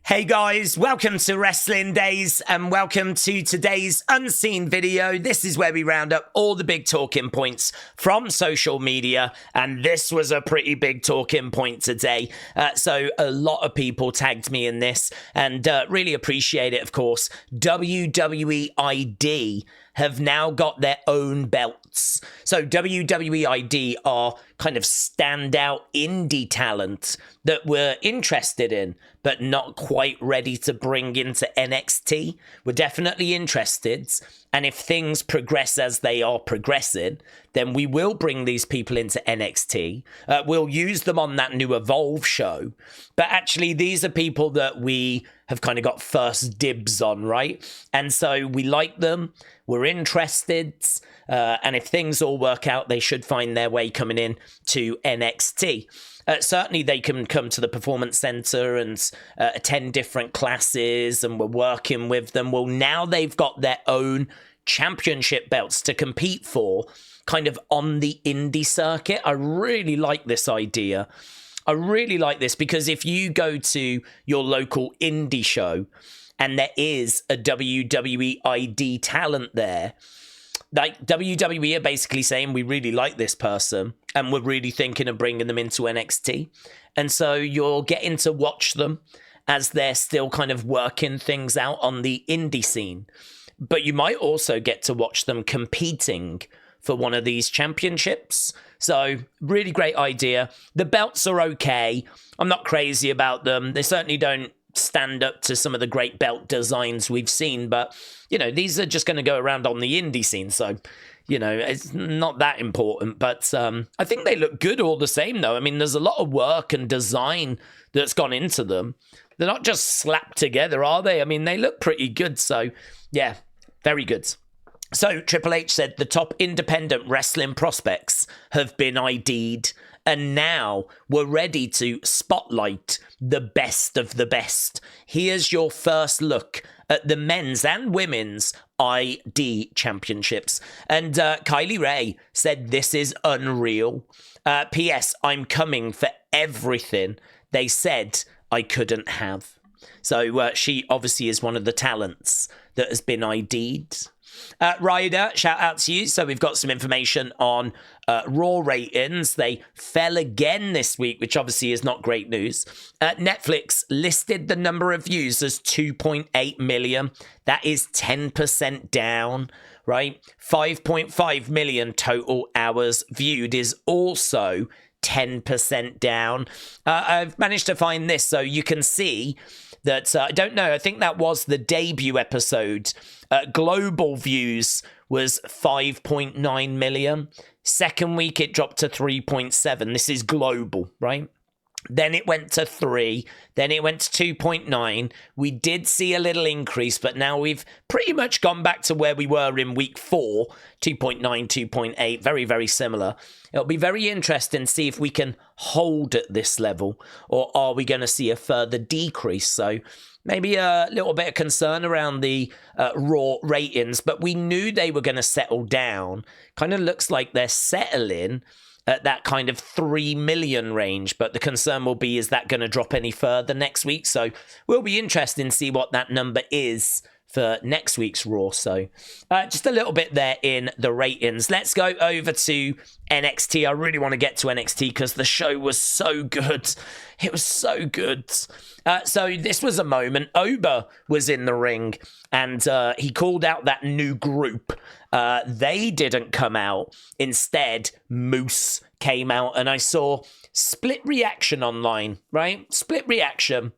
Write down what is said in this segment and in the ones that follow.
Hey guys, welcome to Wrestling Days and welcome to today's unseen video. This is where we round up all the big talking points from social media, and this was a pretty big talking point today. So a lot of people tagged me in this and really appreciate it, of course. WWE ID have now got their own belts. So WWE ID are kind of standout indie talent that we're interested in, but not quite ready to bring into NXT. We're definitely interested. And if things progress as they are progressing, then we will bring these people into NXT. We'll use them on that new Evolve show. But actually, these are people that we have kind of got first dibs on, right? And so we like them. We're interested. And if things all work out, they should find their way coming in to NXT. Certainly, they can come to the Performance Center and attend different classes, and we're working with them. Well, now they've got their own championship belts to compete for, kind of on the indie circuit. I really like this idea. I really like this because if you go to your local indie show and there is a WWE ID talent there, like WWE are basically saying, we really like this person and we're really thinking of bringing them into NXT. And so you're getting to watch them as they're still kind of working things out on the indie scene. But you might also get to watch them competing for one of these championships. So really great idea. The belts are okay. I'm not crazy about them. They certainly don't stand up to some of the great belt designs we've seen, but you know, these are just going to go around on the indie scene, so you know, it's not that important. But I think they look good all the same, though. I mean, there's a lot of work and design that's gone into them. They're not just slapped together, are they? I mean, they look pretty good, so yeah, very good. So Triple H said the top independent wrestling prospects have been ID'd, and now we're ready to spotlight the best of the best. Here's your first look at the men's and women's ID championships. And Kylie Ray said this is unreal. P.S. I'm coming for everything they said I couldn't have. So she obviously is one of the talents that has been ID'd. Ryder, shout out to you. So we've got some information on Raw ratings. They fell again this week, which obviously is not great news. Netflix listed the number of views as 2.8 million. That is 10% down, right? 5.5 million total hours viewed is also 10% down. I've managed to find this so you can see that, I don't know, I think that was the debut episode. Global views was 5.9 million. Second week, it dropped to 3.7. This is global, right? Then it went to 3. Then it went to 2.9. We did see a little increase, but now we've pretty much gone back to where we were in week 4. 2.9, 2.8, very, very similar. It'll be very interesting to see if we can hold at this level, or are we going to see a further decrease? So maybe a little bit of concern around the Raw ratings, but we knew they were going to settle down. Kind of looks like they're settling at that kind of 3 million range, but the concern will be, is that going to drop any further next week? So we'll be interested to see what that number is for next week's Raw. So just a little bit there in the ratings. Let's go over to NXT. I really want to get to NXT because the show was so good. It was so good. So this was a moment. Oba was in the ring and he called out that new group. They didn't come out. Instead, Moose came out, and I saw split reaction online, right? Split reaction.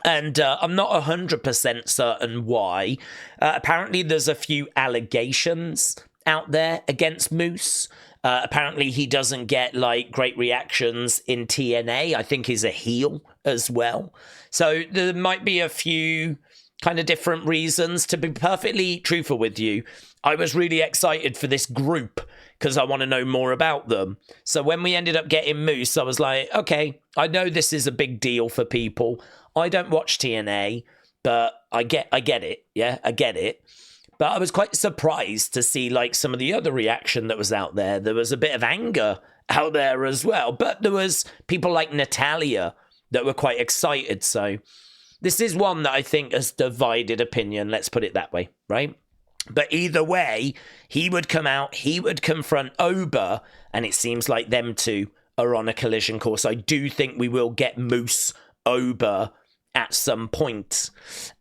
And I'm not 100% certain why. Apparently, there's a few allegations out there against Moose. Apparently, he doesn't get like great reactions in TNA. I think he's a heel as well. So there might be a few kind of different reasons. To be perfectly truthful with you, I was really excited for this group because I want to know more about them. So when we ended up getting Moose, I was like, okay, I know this is a big deal for people. I don't watch TNA, but I get it. Yeah, I get it. But I was quite surprised to see like some of the other reaction that was out there. There was a bit of anger out there as well. But there was people like Natalia that were quite excited. So This is one that I think has divided opinion, let's put it that way, right? But either way, he would come out, he would confront Oba, and it seems like them two are on a collision course. I do think we will get Moose Oba at some point.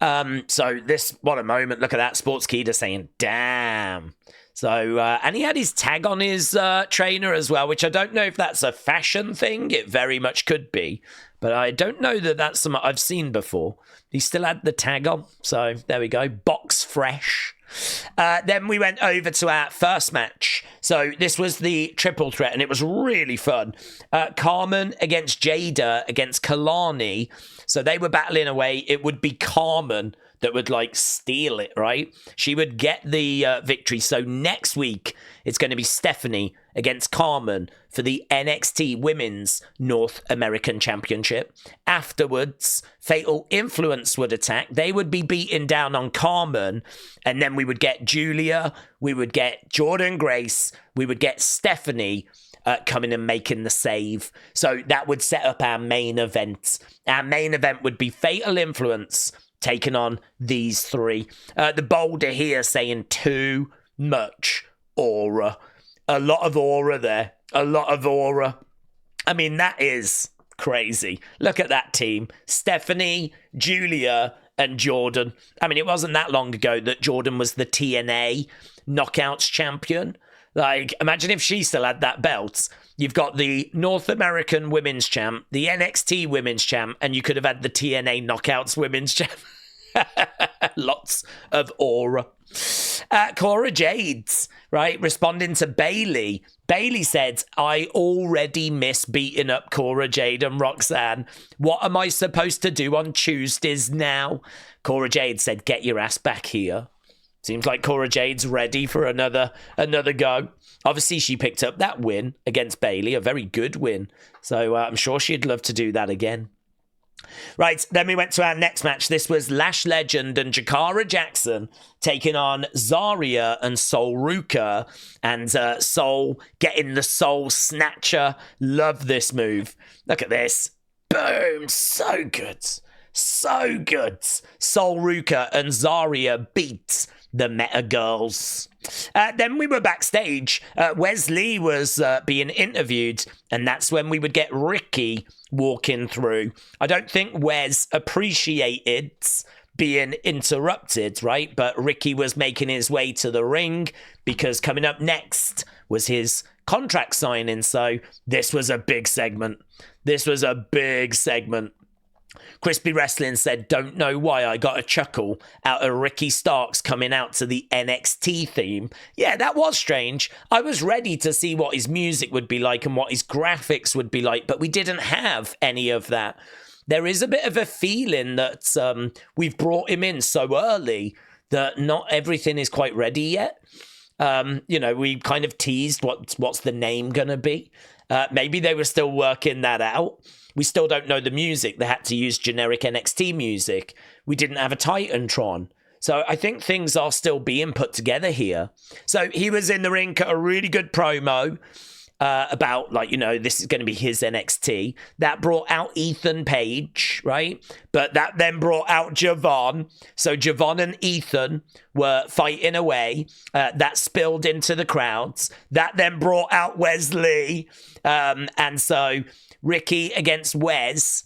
So this, what a moment. Look at that, Sportskeeda saying, damn. So, and he had his tag on his trainer as well, which I don't know if that's a fashion thing. It very much could be. But I don't know that that's something I've seen before. He still had the tag on. So there we go. Box fresh. Then we went over to our first match. So this was the triple threat, and it was really fun. Karman against Jaida against Kelani. So they were battling away. It would be Karman that would like steal it, right? She would get the victory. So next week, it's going to be Stephanie against Karman for the NXT Women's North American Championship. Afterwards, Fatal Influence would attack. They would be beating down on Karman, and then we would get Giulia, we would get Jordynne Grace, we would get Stephanie coming and making the save. So that would set up our main event. Our main event would be Fatal Influence taking on these three. The boulder here saying too much aura. A lot of aura there. A lot of aura. I mean, that is crazy. Look at that team. Stephanie, Giulia, and Jordynne. I mean, it wasn't that long ago that Jordynne was the TNA Knockouts champion. Like, imagine if she still had that belt. You've got the North American Women's Champ, the NXT Women's Champ, and you could have had the TNA Knockouts Women's Champ. Lots of aura. Cora Jade, right, responding to Bayley. Bayley said, I already miss beating up Cora Jade and Roxanne. What am I supposed to do on Tuesdays now? Cora Jade said, get your ass back here. Seems like Cora Jade's ready for another go. Obviously, she picked up that win against Bayley, a very good win. So I'm sure she'd love to do that again. Right, then we went to our next match. This was Lash Legend and Jakara Jackson taking on Zarya and Sol Ruca. And Sol getting the Sol Snatcher. Love this move. Look at this. Boom. So good. So good. Sol Ruca and Zarya beat the Meta Girls. Then we were backstage. Wes Lee was being interviewed, and that's when we would get Ricky walking through. I don't think Wes appreciated being interrupted, right? But Ricky was making his way to the ring because coming up next was his contract signing. So this was a big segment. This was a big segment. Crispy Wrestling said, don't know why I got a chuckle out of Ricky Starks coming out to the NXT theme. Yeah, that was strange. I was ready to see what his music would be like and what his graphics would be like, but we didn't have any of that. There is a bit of a feeling that we've brought him in so early that not everything is quite ready yet. We kind of teased what's the name going to be. Maybe they were still working that out. We still don't know the music. They had to use generic NXT music. We didn't have a Titantron. So I think things are still being put together here. So he was in the ring, cut a really good promo about, this is going to be his NXT. That brought out Ethan Page, right? But that then brought out Javon. So Javon and Ethan were fighting away. That spilled into the crowds. That then brought out Wes Lee. And so Ricky against Wes,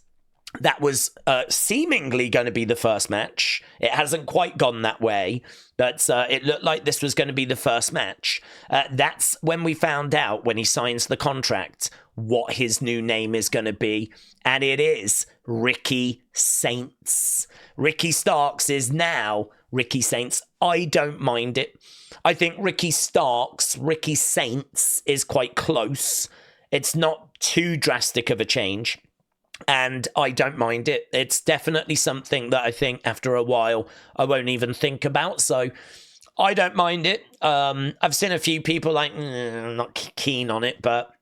that was seemingly going to be the first match. It hasn't quite gone that way, but it looked like this was going to be the first match. That's when we found out, when he signs the contract, what his new name is going to be, and it is Ricky Saints. Ricky Starks is now Ricky Saints. I don't mind it. I think Ricky Starks, Ricky Saints is quite close. It's not too drastic of a change, and I don't mind it. It's definitely something that I think after a while I won't even think about, so I don't mind it. I've seen a few people like, I'm not keen on it, but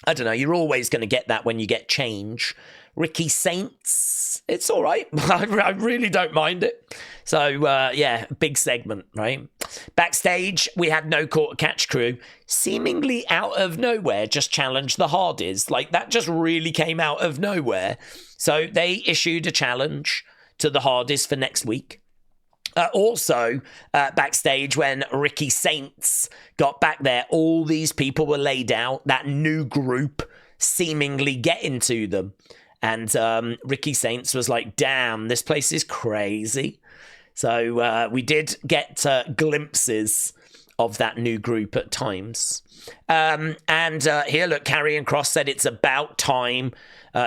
I don't know. You're always going to get that when you get change. Ricky Saints, it's all right. I really don't mind it. So, big segment, right? Backstage, we had No Quarter Catch Crew seemingly out of nowhere just challenged the Hardys. Like, that just really came out of nowhere. So they issued a challenge to the Hardys for next week. Also, backstage, when Ricky Saints got back there, all these people were laid out, that new group seemingly getting to them. And Ricky Saints was like, damn, this place is crazy. So we did get glimpses of that new group at times. And here, look, Karrion Kross said it's about time.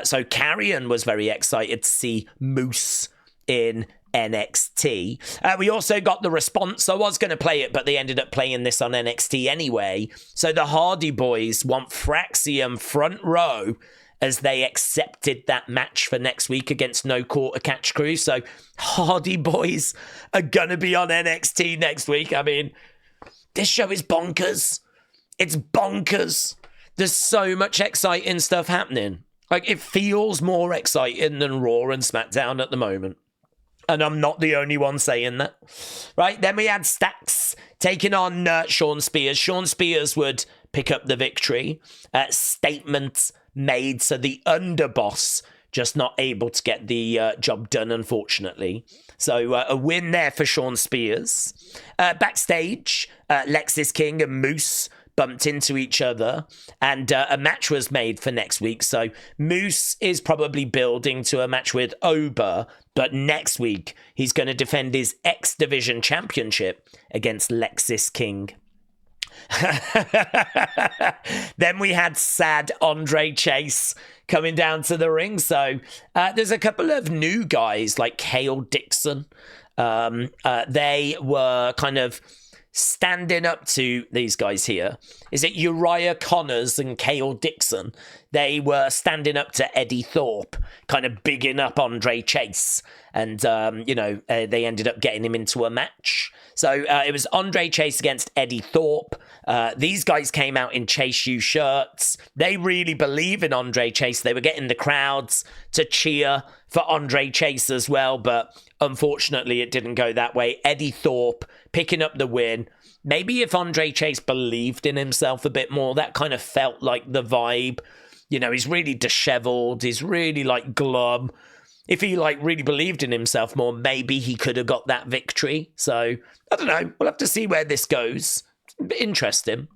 So Karrion was very excited to see Moose in NXT. We also got the response. I was going to play it, but they ended up playing this on NXT anyway. So the Hardy Boyz want Fraxium front row as they accepted that match for next week against No Quarter Catch Crew. So Hardy Boyz are going to be on NXT next week. I mean, this show is bonkers. It's bonkers. There's so much exciting stuff happening. Like, it feels more exciting than Raw and SmackDown at the moment. And I'm not the only one saying that. Right, then we had Stacks taking on Shawn Spears. Shawn Spears would pick up the victory. Statement made, so the underboss just not able to get the job done, unfortunately. So a win there for Shawn Spears. Backstage, Lexis King and Moose bumped into each other, and a match was made for next week. So Moose is probably building to a match with Oba, but next week he's going to defend his X Division Championship against Lexis King. Then we had sad Andre Chase coming down to the ring. So there's a couple of new guys like Kale Dixon. They were kind of standing up to these guys here. Is it Uriah Connors and Kale Dixon? They were standing up to Eddie Thorpe, kind of bigging up Andre Chase. And, they ended up getting him into a match. So it was Andre Chase against Eddie Thorpe. These guys came out in Chase U shirts. They really believe in Andre Chase. They were getting the crowds to cheer for Andre Chase as well, but unfortunately it didn't go that way. Eddie Thorpe picking up the win. Maybe if Andre Chase believed in himself a bit more, that kind of felt like the vibe. You know, he's really disheveled. He's really like glum. If he like really believed in himself more, maybe he could have got that victory. So I don't know. We'll have to see where this goes. Interesting.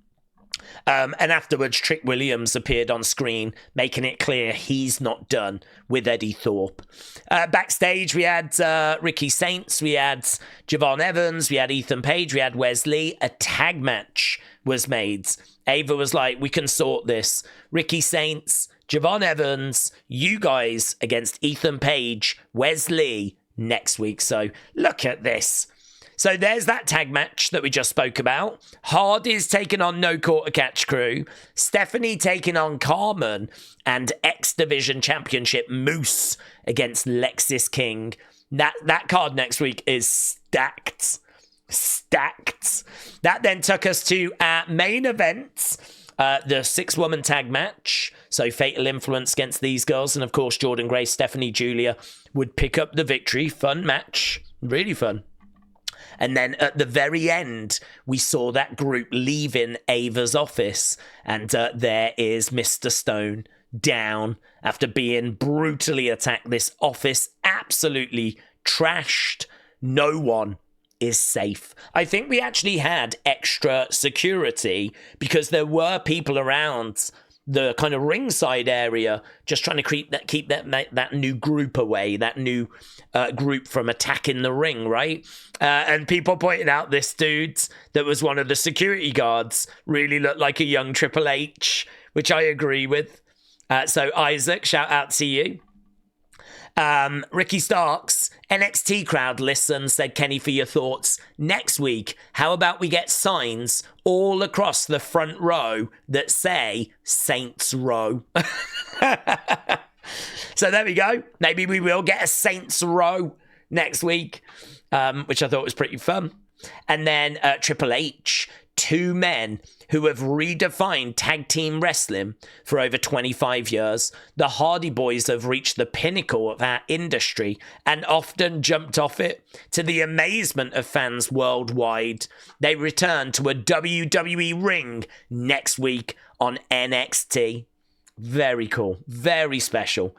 And afterwards, Trick Williams appeared on screen, making it clear he's not done with Eddie Thorpe. Backstage, we had Ricky Saints, we had Javon Evans, we had Ethan Page, we had Wes Lee. A tag match was made. Ava was like, we can sort this. Ricky Saints, Javon Evans, you guys against Ethan Page, Wes Lee next week. So look at this. So there's that tag match that we just spoke about. Hardy's taking on No Quarter Catch Crew. Stephanie taking on Karman. And X Division Championship Moose against Lexis King. That card next week is stacked. Stacked. That then took us to our main event. The 6-woman tag match. So Fatal Influence against these girls. And of course, Jordynne Grace, Stephanie, Giulia would pick up the victory. Fun match. Really fun. And then at the very end, we saw that group leaving Ava's office. And there is Mr. Stone down after being brutally attacked. This office absolutely trashed. No one is safe. I think we actually had extra security because there were people around the kind of ringside area just trying to keep that new group away, that new group from attacking the ring, right? And people pointed out this dude that was one of the security guards really looked like a young Triple H, which I agree with. So Isaac, shout out to you. Ricky Starks, NXT crowd listened, said, Kenny, for your thoughts. Next week, how about we get signs all across the front row that say Saints Row? So there we go. Maybe we will get a Saints Row next week, which I thought was pretty fun. And then Triple H, 2 men who have redefined tag team wrestling for over 25 years. The Hardy Boyz have reached the pinnacle of our industry and often jumped off it to the amazement of fans worldwide. They return to a WWE ring next week on NXT. Very cool. Very special.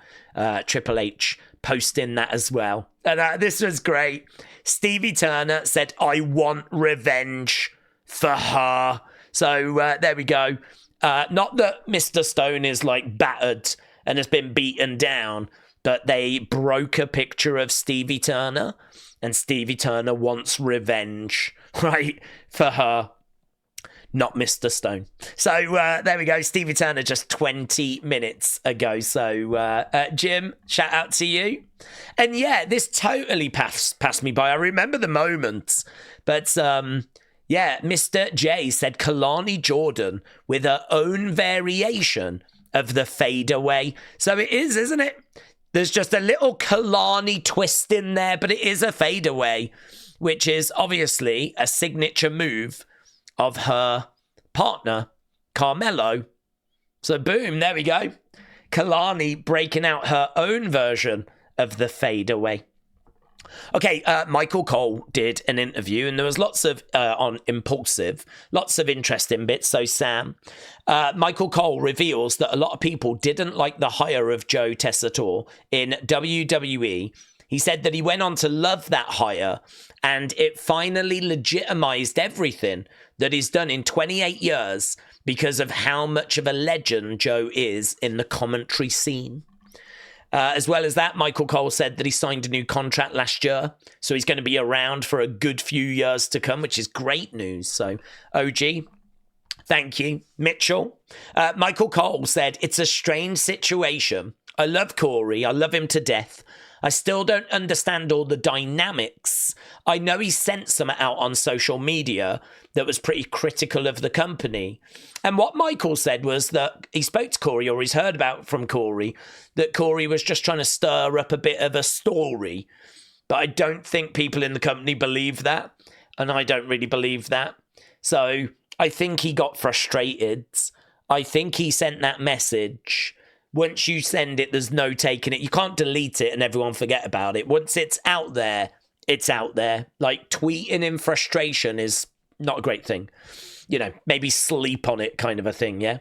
Triple H posting that as well. And this was great. Stevie Turner said, I want revenge for her. So there we go. Not that Mr. Stone is like battered and has been beaten down, but they broke a picture of Stevie Turner, and Stevie Turner wants revenge, right, for her, not Mr. Stone. So there we go. Stevie Turner just 20 minutes ago. So Jim, shout out to you. And yeah, this totally passed me by. I remember the moment, but yeah, Mr. J said Kelani Jordynne with her own variation of the fadeaway. So it is, isn't it? There's just a little Kelani twist in there, but it is a fadeaway, which is obviously a signature move of her partner, Carmelo. So boom, there we go. Kelani breaking out her own version of the fadeaway. Okay, Michael Cole did an interview, and there was lots of, on Impulsive, lots of interesting bits. So Sam, Michael Cole reveals that a lot of people didn't like the hire of Joe Tessitore in WWE. He said that he went on to love that hire, and it finally legitimized everything that he's done in 28 years because of how much of a legend Joe is in the commentary scene. As well as that, Michael Cole said that he signed a new contract last year, so he's going to be around for a good few years to come, which is great news. So, OG, thank you. Mitchell, Michael Cole said, it's a strange situation. I love Corey. I love him to death. I still don't understand all the dynamics. I know he sent some out on social media that was pretty critical of the company. And what Michael said was that he spoke to Corey, or he's heard about from Corey, that Corey was just trying to stir up a bit of a story. But I don't think people in the company believe that. And I don't really believe that. So I think he got frustrated. I think he sent that message. Once you send it, there's no taking it. You can't delete it and everyone forget about it. Once it's out there, it's out there. Like, tweeting in frustration is not a great thing. You know, maybe sleep on it kind of a thing, yeah?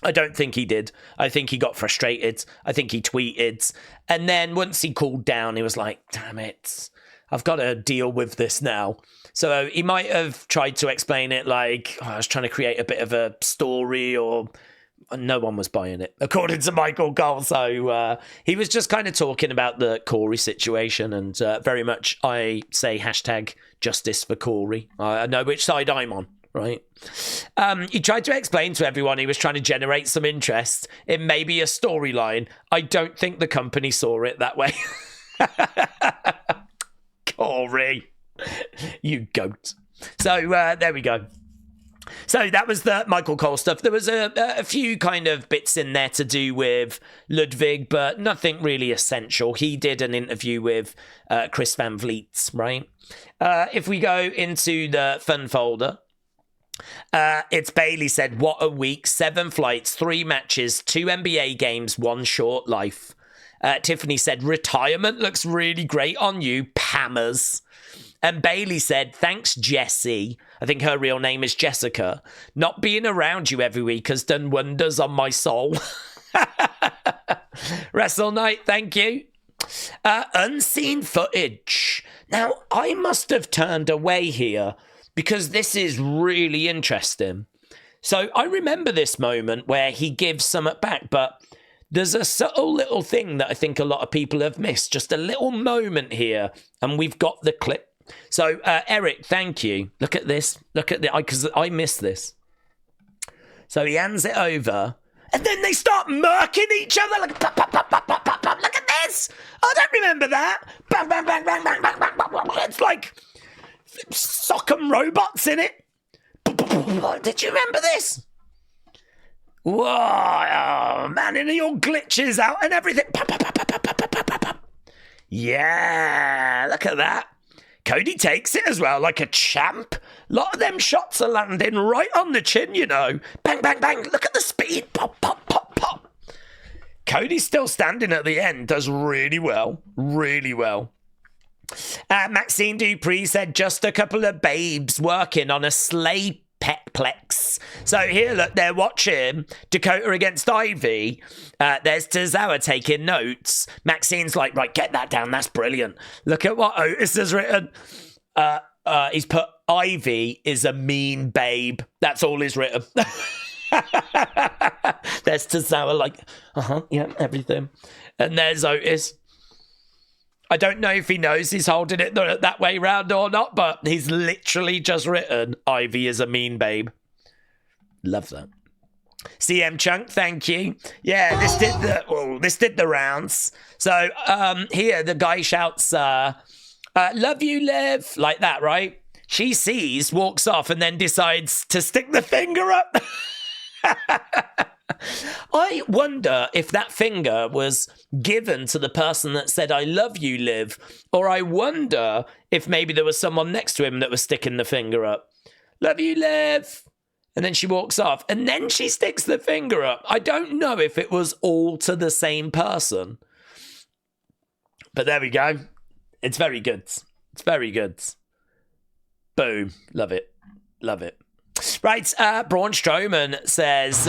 I don't think he did. I think he got frustrated. I think he tweeted. And then once he cooled down, he was like, damn it, I've got to deal with this now. So he might have tried to explain it like, I was trying to create a bit of a story, or no one was buying it, according to Michael Cole. So he was just kind of talking about the Corey situation, and very much I say hashtag justice for Corey. I know which side I'm on, right? He tried to explain to everyone he was trying to generate some interest in maybe a storyline. I don't think the company saw it that way. Corey, you goat. So there we go. So that was the Michael Cole stuff. There was a few kind of bits in there to do with Ludwig, but nothing really essential. He did an interview with Chris Van Vliet, right? If we go into the fun folder, it's Bayley said, what a week, 7 flights, 3 matches, 2 NBA games, 1 short life. Tiffany said, retirement looks really great on you, Pammers. And Bayley said, thanks, Jessie. I think her real name is Jessica. Not being around you every week has done wonders on my soul. Wrestle Night, thank you. Unseen footage. Now, I must have turned away here because this is really interesting. So I remember this moment where he gives some back, but there's a subtle little thing that I think a lot of people have missed. Just a little moment here, and we've got the clip. So, Eric, thank you. Look at this. Look at this, because I missed this. So he hands it over, and then they start murking each other. Like, pop, pop, pop, pop, pop, pop, pop. Look at this. I don't remember that. Bang, bang, bang, bang, bang, bang, bang, bang. It's like sock'em robots in it. Did you remember this? Whoa, man, and he all glitches out and everything. Pop, pop, pop, pop, pop, pop, pop, pop, pop. Yeah, look at that. Cody takes it as well, like a champ. A lot of them shots are landing right on the chin, you know. Bang, bang, bang. Look at the speed. Pop, pop, pop, pop. Cody's still standing at the end. Does really well. Really well. Maxine Dupree said, just a couple of babes working on a sleigh petplex So here, look, they're watching Dakota against Ivy. There's Tozawa taking notes. Maxine's like, right, get that down. That's brilliant. Look at what Otis has written. He's put, Ivy is a mean babe. That's all he's written. There's Tozawa like, yeah, everything. And there's Otis. I don't know if he knows he's holding it that way round or not, but he's literally just written, Ivy is a mean babe. Love that. CM Chunk, thank you. Yeah, this did the rounds. So here the guy shouts, love you, Liv, like that, right? She sees, walks off, and then decides to stick the finger up. I wonder if that finger was given to the person that said, I love you, Liv. Or I wonder if maybe there was someone next to him that was sticking the finger up. Love you, Liv. And then she walks off. And then she sticks the finger up. I don't know if it was all to the same person. But there we go. It's very good. It's very good. Boom. Love it. Love it. Right, Braun Strowman says,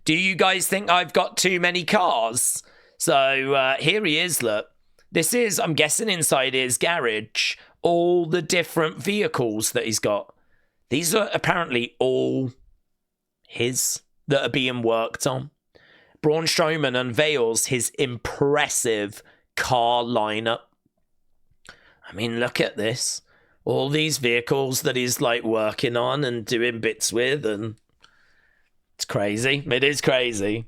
do you guys think I've got too many cars? So here he is, look. This is, I'm guessing, inside his garage, all the different vehicles that he's got. These are apparently all his that are being worked on. Braun Strowman unveils his impressive car lineup. I mean, look at this. All these vehicles that he's like working on and doing bits with, and it's crazy. It is crazy.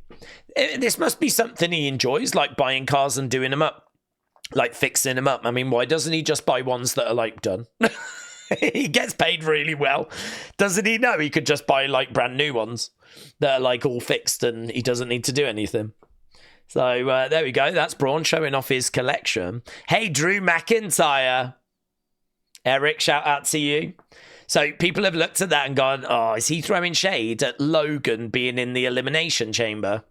This must be something he enjoys, like buying cars and doing them up, like fixing them up. I mean, why doesn't he just buy ones that are like done? He gets paid really well. Doesn't he know he could just buy like brand new ones that are like all fixed and he doesn't need to do anything? So there we go. That's Braun showing off his collection. Hey, Drew McIntyre. Eric, shout out to you. So people have looked at that and gone, oh, is he throwing shade at Logan being in the Elimination Chamber?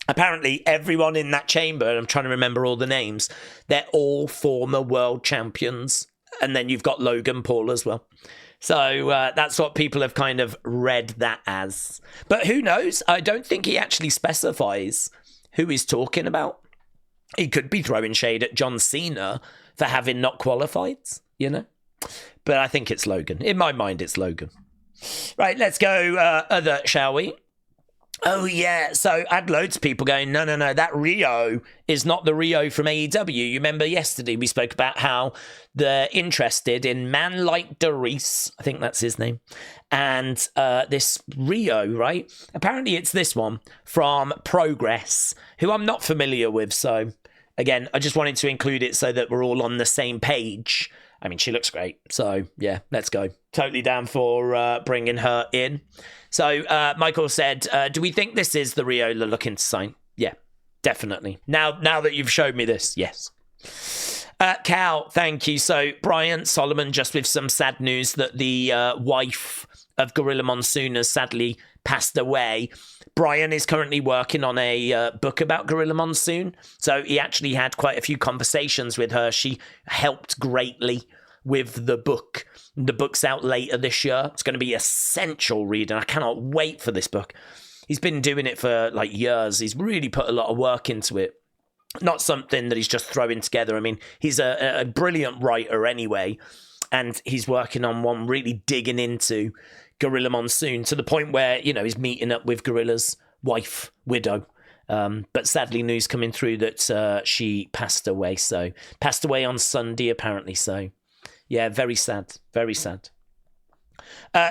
Apparently everyone in that chamber, and I'm trying to remember all the names, they're all former world champions. And then you've got Logan Paul as well. So that's what people have kind of read that as. But who knows? I don't think he actually specifies who he's talking about. He could be throwing shade at John Cena for having not qualified, you know? But I think it's Logan. In my mind, it's Logan. Right, let's go other, shall we? Oh, yeah. So I had loads of people going, no, that Rio is not the Rio from AEW. You remember yesterday we spoke about how they're interested in Man Like Doris, I think that's his name, and this Rio, right? Apparently it's this one from Progress, who I'm not familiar with. So, again, I just wanted to include it so that we're all on the same page. I mean, she looks great. So, yeah, let's go. Totally down for bringing her in. So, Michael said, do we think this is the Rio they're looking to sign? Yeah, definitely. Now that you've showed me this, yes. Cal, thank you. So, Brian Solomon, just with some sad news that the wife of Gorilla Monsoon has sadly passed away. Brian is currently working on a book about Gorilla Monsoon. So he actually had quite a few conversations with her. She helped greatly with the book. The book's out later this year. It's going to be essential reading. I cannot wait for this book. He's been doing it for like years. He's really put a lot of work into it. Not something that he's just throwing together. I mean, he's a brilliant writer anyway. And he's working on one really digging into Gorilla Monsoon to the point where, you know, he's meeting up with Gorilla's wife, widow. But sadly, news coming through that she passed away. So, passed away on Sunday, apparently. So, yeah, very sad. Very sad.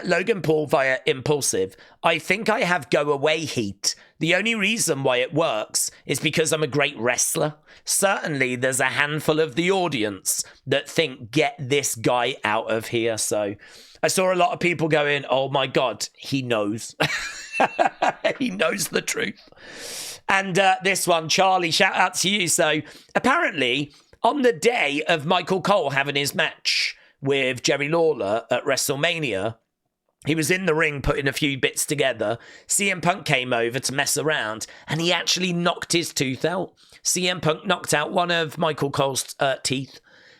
Logan Paul via Impulsive. I think I have go away heat. The only reason why it works is because I'm a great wrestler. Certainly, there's a handful of the audience that think, get this guy out of here. So I saw a lot of people going, oh my God, he knows. He knows the truth. And this one, Charlie, shout out to you. So apparently, on the day of Michael Cole having his match with Jerry Lawler at WrestleMania, he was in the ring putting a few bits together. CM Punk came over to mess around and he actually knocked his tooth out. CM Punk knocked out one of Michael Cole's teeth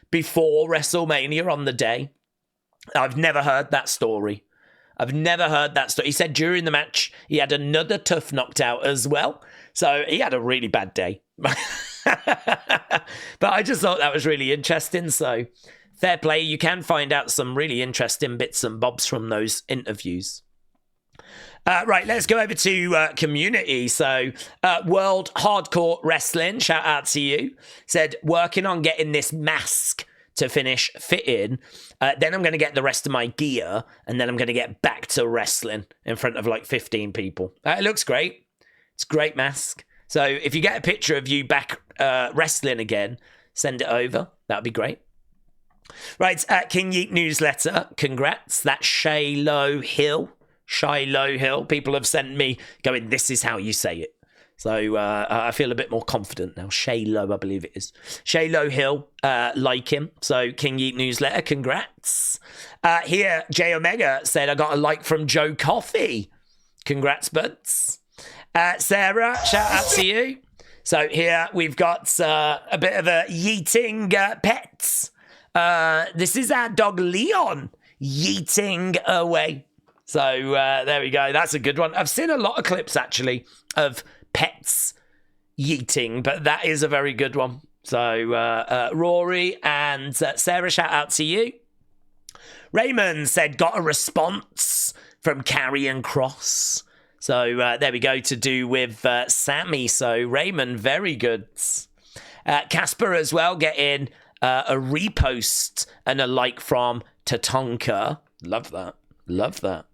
before WrestleMania on the day. I've never heard that story. I've never heard that story. He said during the match he had another tough knocked out as well. So he had a really bad day. But I just thought that was really interesting. So fair play. You can find out some really interesting bits and bobs from those interviews. Right, let's go over to community. So World Hardcore Wrestling, shout out to you, said, working on getting this mask to finish fitting. Then I'm going to get the rest of my gear, and then I'm going to get back to wrestling in front of like 15 people. It looks great. It's a great mask. So if you get a picture of you back wrestling again, send it over. That'd be great. Right, King Yeet newsletter. Congrats. That's Shiloh Hill. Shiloh Hill. People have sent me going, this is how you say it. So I feel a bit more confident now. Shiloh, I believe it is. Shiloh Hill, like him. So King Yeet newsletter, congrats. Here, J Omega said, I got a like from Joe Coffey. Congrats, buds. Sarah, shout out to you. So here we've got a bit of a yeeting pets. This is our dog Leon yeeting away. So there we go. That's a good one. I've seen a lot of clips actually of pets yeeting, but that is a very good one. So Rory and Sarah, shout out to you. Raymond said, got a response from Karrion Kross. So there we go, to do with Sammy. So Raymond, very good. Casper as well, getting a repost and a like from Tatonka. Love that. Love that.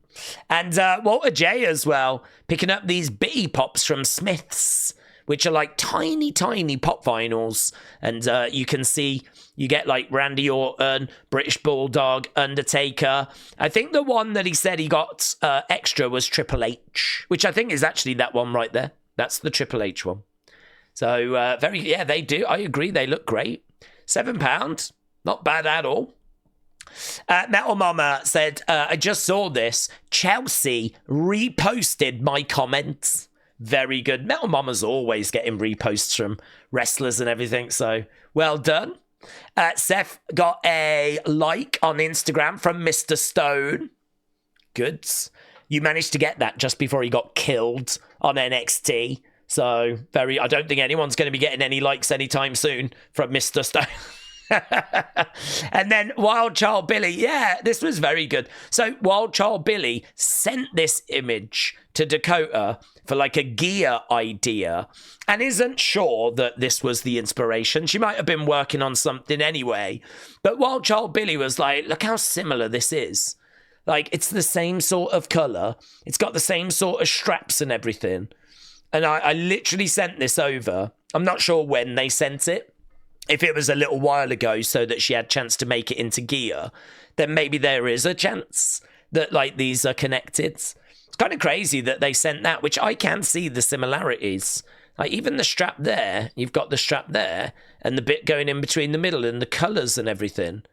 And Walter J as well, picking up these bitty pops from Smith's, which are like tiny, tiny pop vinyls. And you can see you get like Randy Orton, British Bulldog, Undertaker. I think the one that he said he got extra was Triple H, which I think is actually that one right there. That's the Triple H one. So they do. I agree. They look great. £7. Not bad at all. Metal Mama said, I just saw this. Chelsea reposted my comments. Very good. Metal Mama's always getting reposts from wrestlers and everything, so well done. Seth got a like on Instagram from Mr. Stone. Goods. You managed to get that just before he got killed on NXT. So, I don't think anyone's going to be getting any likes anytime soon from Mr. Stone. And then Wild Child Billy, yeah, this was very good. So Wild Child Billy sent this image to Dakota for like a gear idea and isn't sure that this was the inspiration. She might have been working on something anyway, but Wild Child Billy was like, look how similar this is. Like, it's the same sort of color, it's got the same sort of straps and everything. And I literally sent this over. I'm not sure when they sent it. If it was a little while ago so that she had a chance to make it into gear, then maybe there is a chance that like these are connected. It's kind of crazy that they sent that, which I can see the similarities. Like even the strap there, you've got the strap there and the bit going in between the middle and the colours and everything.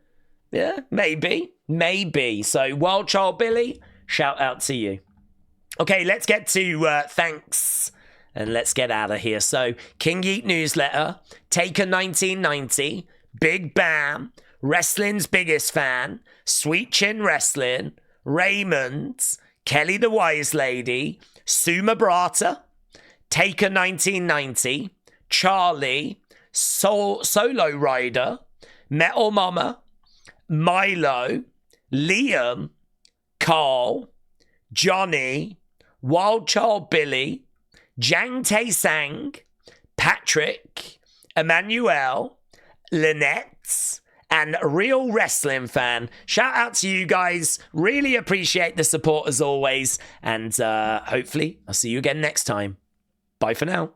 Yeah, maybe. So Wild Child Billy, shout out to you. Okay, let's get to thanks. And let's get out of here. So, King Yeet newsletter, Taker 1990, Big Bam, Wrestling's Biggest Fan, Sweet Chin Wrestling, Raymond, Kelly the Wise Lady, Suma Brata, Taker 1990, Charlie, Solo Rider, Metal Mama, Milo, Liam, Carl, Johnny, Wild Child Billy, Jang Tae Sang, Patrick, Emmanuel, Lynette, and Real Wrestling Fan. Shout out to you guys. Really appreciate the support as always. And hopefully I'll see you again next time. Bye for now.